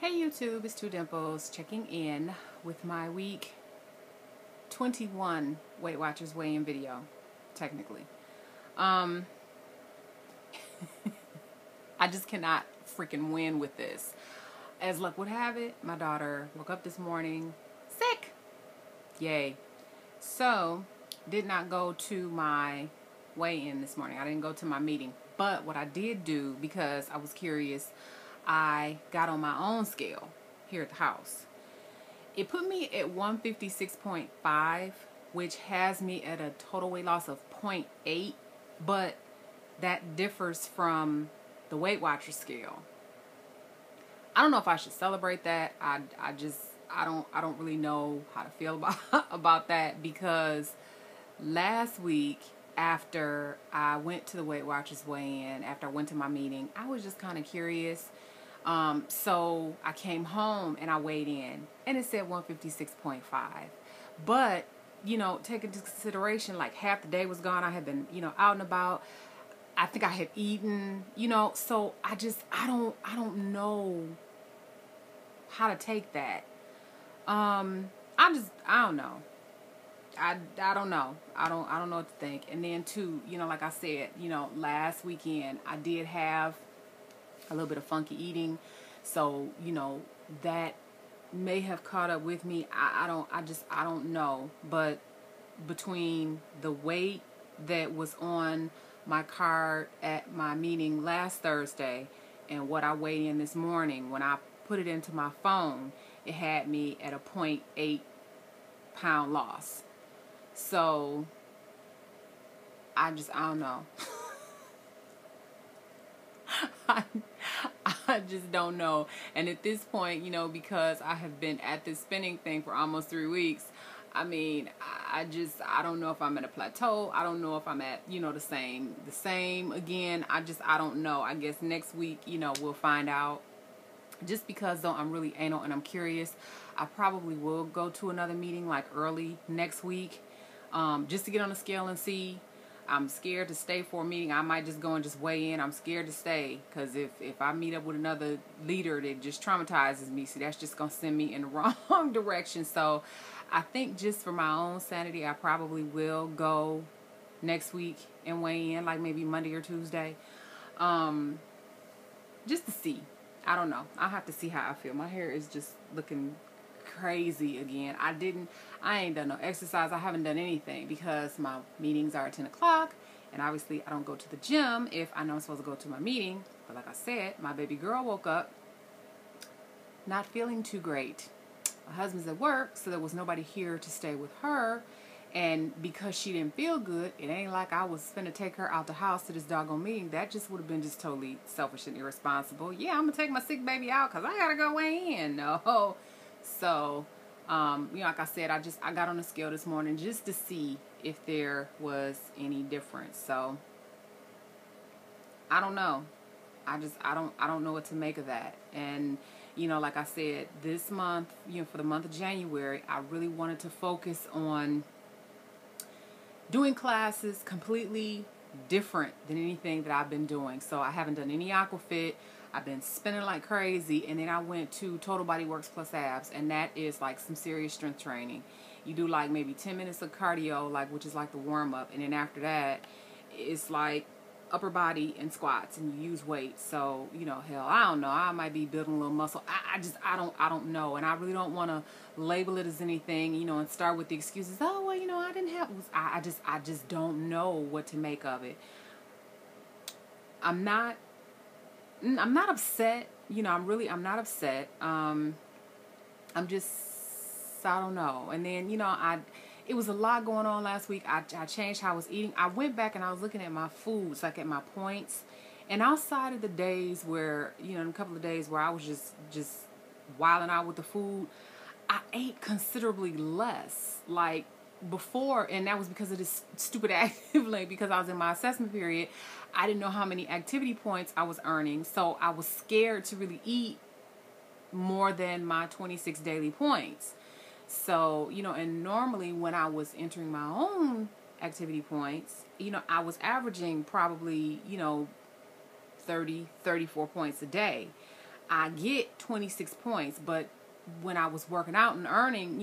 Hey YouTube, it's Two Dimples checking in with my week 21 Weight Watchers weigh-in video, technically. I just cannot freaking win with this. As luck would have it, my daughter woke up this morning sick. Yay. So, did not go to my weigh-in this morning. I didn't go to my meeting. But what I did do, because I was curious, I got on my own scale here at the house. It put me at 156.5, which has me at a total weight loss of 0.8, but that differs from the Weight Watchers scale. I don't know if I should celebrate that. I don't really know how to feel about that, because last week after I went to the Weight Watchers weigh-in, after I went to my meeting, I was just kind of curious. So I came home and I weighed in and it said 156.5. But, you know, take into consideration, like half the day was gone. I had been, out and about. I think I had eaten, so I don't know how to take that. I don't know. I don't know. I don't know what to think. And then too, like I said, last weekend I did have a little bit of funky eating, so that may have caught up with me. I don't know. But between the weight that was on my card at my meeting last Thursday and what I weighed in this morning, when I put it into my phone, it had me at a 0.8 pound loss. So I don't know. I just don't know. And at this point, because I have been at this spinning thing for almost 3 weeks, I mean, I don't know if I'm at a plateau. I don't know if I'm at, the same again. I don't know. I guess next week, we'll find out. Just because, though, I'm really anal and I'm curious, I probably will go to another meeting like early next week, just to get on the scale and see. I'm scared to stay for a meeting. I might just go and just weigh in. I'm scared to stay, because if I meet up with another leader that just traumatizes me, see, that's just going to send me in the wrong direction. So I think just for my own sanity, I probably will go next week and weigh in, like maybe Monday or Tuesday, just to see. I don't know. I'll have to see how I feel. My hair is just looking crazy again. I ain't done no exercise. I haven't done anything because my meetings are at 10 o'clock, and obviously I don't go to the gym if I know I'm supposed to go to my meeting. But like I said, my baby girl woke up not feeling too great. My husband's at work, so there was nobody here to stay with her, and because she didn't feel good, it ain't like I was finna take her out the house to this doggone meeting. That just would have been just totally selfish and irresponsible. Yeah, I'm gonna take my sick baby out because I gotta go weigh in. No. So, like I said, I got on the scale this morning just to see if there was any difference. So, I don't know. I don't know what to make of that. And, like I said, this month, for the month of January, I really wanted to focus on doing classes completely different than anything that I've been doing. So I haven't done any aquafit. I've been spinning like crazy, and then I went to Total Body Works Plus Abs, and that is like some serious strength training. You do like maybe 10 minutes of cardio, which is like the warm-up, and then after that, it's like upper body and squats, and you use weights. So, hell, I don't know. I might be building a little muscle. I don't know, and I really don't want to label it as anything, and start with the excuses. Oh, well, I didn't have. I just don't know what to make of it. I'm not upset. I'm not upset. I don't know. And then, it was a lot going on last week. I changed how I was eating. I went back and I was looking at my foods, like at my points. And outside of the days where, a couple of days where I was just wilding out with the food, I ate considerably less. Like before, and that was because of this stupid active link, because I was in my assessment period. I didn't know how many activity points I was earning, so I was scared to really eat more than my 26 daily points. So, and normally when I was entering my own activity points, I was averaging probably, 30, 34 points a day. I get 26 points, but when I was working out and earning,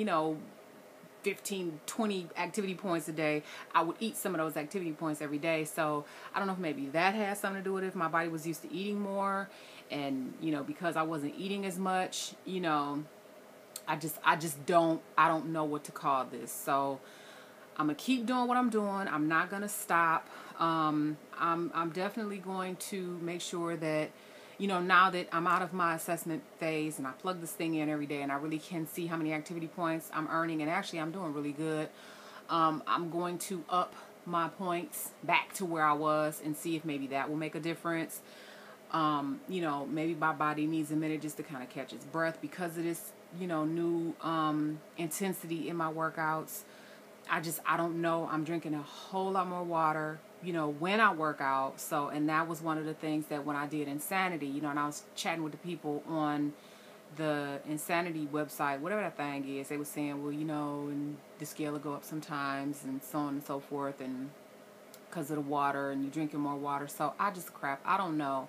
15, 20 activity points a day, I would eat some of those activity points every day. So I don't know if maybe that has something to do with it. If my body was used to eating more, and because I wasn't eating as much, I don't know what to call this. So I'm gonna keep doing what I'm doing. I'm not gonna stop. I'm definitely going to make sure that now that I'm out of my assessment phase and I plug this thing in every day and I really can see how many activity points I'm earning, and actually I'm doing really good. I'm going to up my points back to where I was and see if maybe that will make a difference. Maybe my body needs a minute just to kind of catch its breath because of this, new intensity in my workouts. I don't know. I'm drinking a whole lot more water, when I work out. So, and that was one of the things that when I did Insanity, and I was chatting with the people on the Insanity website, whatever that thing is, they were saying, well, and the scale will go up sometimes and so on and so forth, and because of the water and you drinking more water. So I don't know.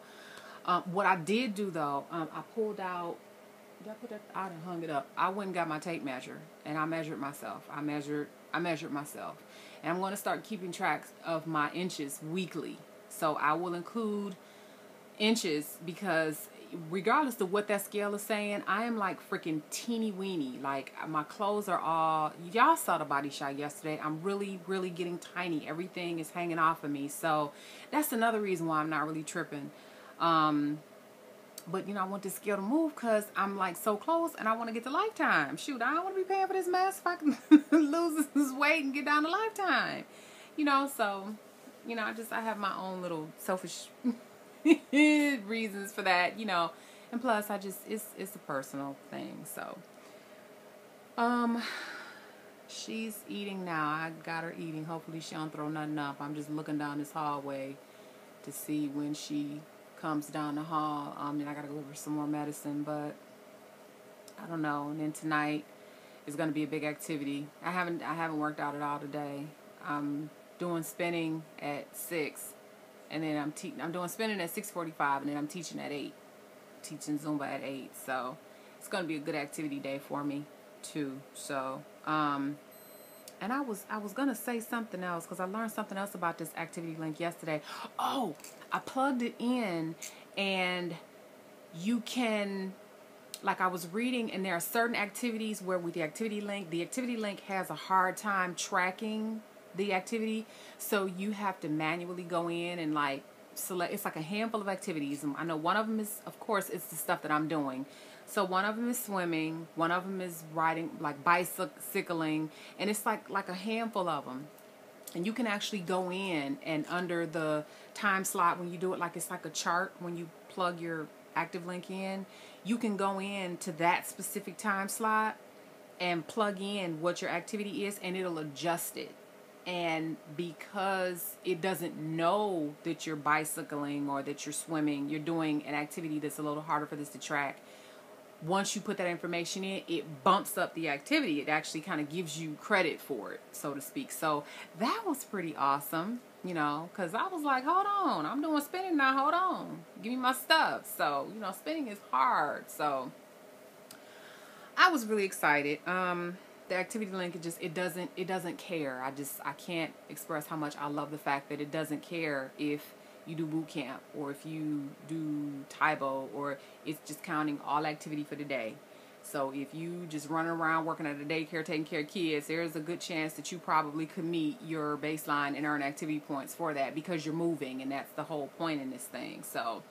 What I did do though, I pulled out, did I put that out and hung it up? I went and got my tape measure and I measured myself. I measured myself. And I'm going to start keeping track of my inches weekly. So I will include inches because regardless of what that scale is saying, I am like freaking teeny weeny. Like my clothes are all, y'all saw the body shot yesterday. I'm really, really getting tiny. Everything is hanging off of me. So that's another reason why I'm not really tripping. But, I want this scale to move because I'm, like, so close and I want to get to Lifetime. Shoot, I don't want to be paying for this mess if I can lose this weight and get down to Lifetime. So, I have my own little selfish reasons for that, And plus, it's a personal thing, so. She's eating now. I got her eating. Hopefully she don't throw nothing up. I'm just looking down this hallway to see when she comes down the hall. And I gotta go over some more medicine, but I don't know. And then tonight is gonna be a big activity. I haven't worked out at all today. I'm doing spinning at 6, and then I'm doing spinning at 6:45, and then I'm teaching at 8. Teaching Zumba at 8. So it's gonna be a good activity day for me too. So and I was gonna say something else because I learned something else about this activity link yesterday. Oh, I plugged it in, and you can, like I was reading, and there are certain activities where with the activity link has a hard time tracking the activity, so you have to manually go in and like select. It's like a handful of activities. I know one of them is, of course, it's the stuff that I'm doing. So one of them is swimming, one of them is riding, like bicycling, and it's like a handful of them. And you can actually go in and under the time slot when you do it, like it's like a chart when you plug your active link in, you can go in to that specific time slot and plug in what your activity is, and it'll adjust it. And because it doesn't know that you're bicycling or that you're swimming, you're doing an activity that's a little harder for this to track. Once you put that information in, it bumps up the activity. It actually kind of gives you credit for it, so to speak. So that was pretty awesome, because I was like, hold on, I'm doing spinning now, hold on, give me my stuff. So, spinning is hard. So I was really excited. The activity link, it doesn't care. I can't express how much I love the fact that it doesn't care if you do boot camp or if you do Taibo, or it's just counting all activity for the day. So if you just running around working at a daycare taking care of kids, there's a good chance that you probably could meet your baseline and earn activity points for that because you're moving, and that's the whole point in this thing. So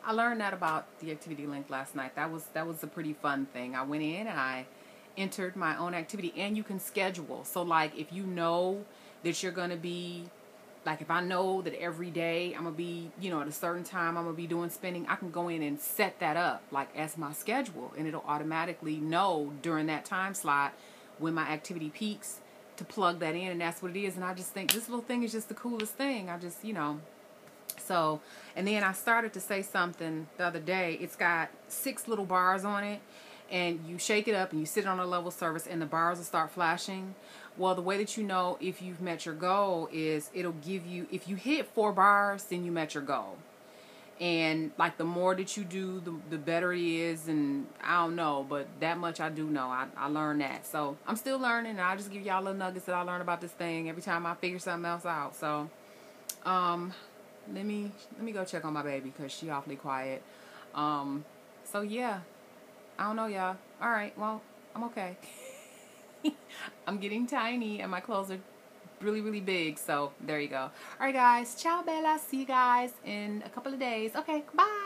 I learned that about the activity link last night. That was a pretty fun thing. I went in and I entered my own activity, and you can schedule. So like if you know that you're going to be, like if I know that every day I'm going to be, at a certain time I'm going to be doing spinning, I can go in and set that up like as my schedule, and it'll automatically know during that time slot when my activity peaks to plug that in, and that's what it is. And I just think this little thing is just the coolest thing. I just, so, and then I started to say something the other day. It's got 6 little bars on it, and you shake it up and you sit on a level surface and the bars will start flashing. Well, the way that you know if you've met your goal is it'll give you, if you hit 4 bars, then you met your goal. And like the more that you do, the better it is. And I don't know, but that much I do know. I learned that. So I'm still learning, and I just give y'all little nuggets that I learn about this thing every time I figure something else out. So let me go check on my baby because she awfully quiet. So yeah, I don't know, y'all. All right, well, I'm okay. I'm getting tiny and my clothes are really, really big. So there you go. All right, guys. Ciao, Bella. See you guys in a couple of days. Okay, bye.